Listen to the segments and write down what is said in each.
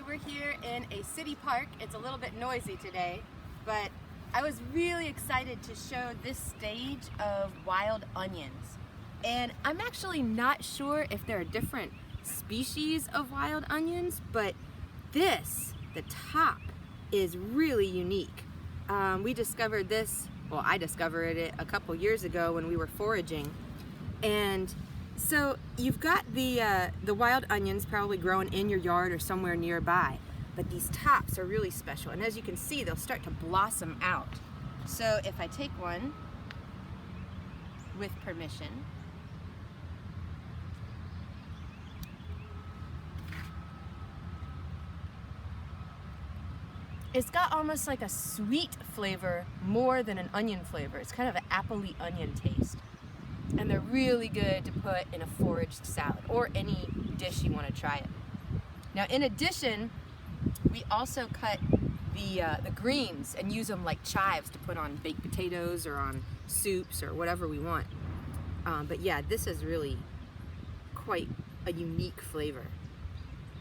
we're here in a city park. It's a little bit noisy today, but I was really excited to show this stage of wild onions. And I'm actually not sure if there are different species of wild onions, but this, the top, is really unique. We discovered this, well, I discovered it a couple years ago when we were foraging. And so you've got the wild onions probably growing in your yard or somewhere nearby, but these tops are really special. And as you can see, they'll start to blossom out. So if I take one with permission, it's got almost like a sweet flavor more than an onion flavor. It's kind of an appley onion taste. And they're really good to put in a foraged salad or any dish you want to try it. Now, in addition, we also cut the greens and use them like chives to put on baked potatoes or on soups or whatever we want. But yeah, this is really quite a unique flavor.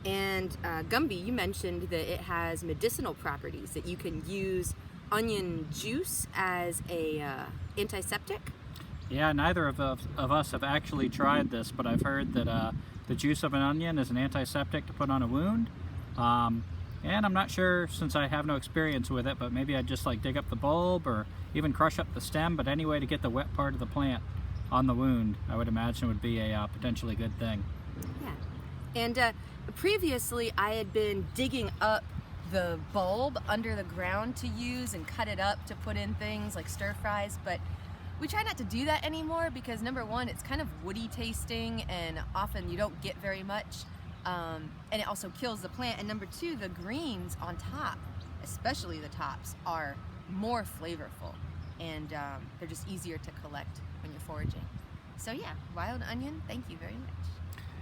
And Gumby, you mentioned that it has medicinal properties, that you can use onion juice as a antiseptic. Yeah, neither of us have actually tried this, but I've heard that the juice of an onion is an antiseptic to put on a wound. And I'm not sure, since I have no experience with it, but maybe I'd just like dig up the bulb or even crush up the stem, but anyway, to get the wet part of the plant on the wound, I would imagine would be a potentially good thing. Yeah, and previously I had been digging up the bulb under the ground to use and cut it up to put in things like stir fries, but we try not to do that anymore because number one, it's kind of woody tasting and often you don't get very much, and it also kills the plant. And number two, the greens on top, especially the tops, are more flavorful and they're just easier to collect when you're foraging. So yeah, wild onion, thank you very much.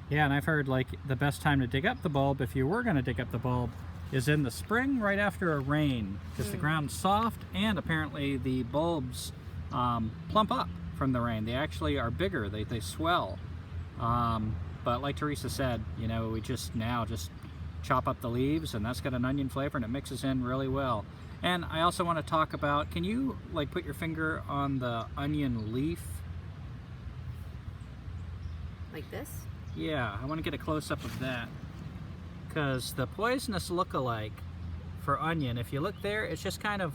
Yeah, and I've heard like the best time to dig up the bulb, if you were going to dig up the bulb, is in the spring right after a rain, because the ground's soft and apparently the bulbs plump up from the rain. They actually are bigger, they swell. But like Teresa said, you know, we just chop up the leaves and that's got an onion flavor and it mixes in really well. And I also want to talk about, can you like put your finger on the onion leaf? Like this? Yeah, I want to get a close-up of that, because the poisonous look-alike for onion, if you look there, it's just kind of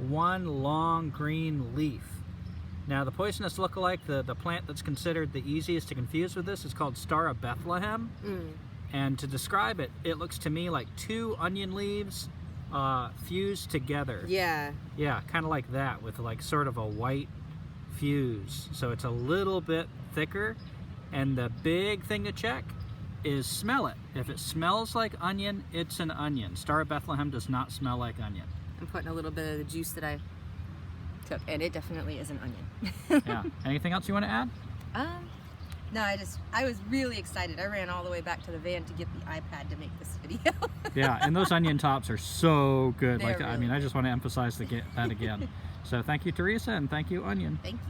one long green leaf. Now the poisonous look-alike, the plant that's considered the easiest to confuse with this is called Star of Bethlehem. And to describe it, it looks to me like two onion leaves fused together. Yeah. Yeah, kind of like that, with like sort of a white fuse. So it's a little bit thicker. And the big thing to check is smell it. If it smells like onion, it's an onion. Star of Bethlehem does not smell like onion. I'm putting a little bit of the juice that I took, and it definitely is an onion. Yeah. Anything else you want to add? No, I was really excited. I ran all the way back to the van to get the iPad to make this video. Yeah, and those onion tops are so good. They're Like, really I mean, I just want to emphasize that again. So thank you, Teresa, and thank you, Onion. Thank you.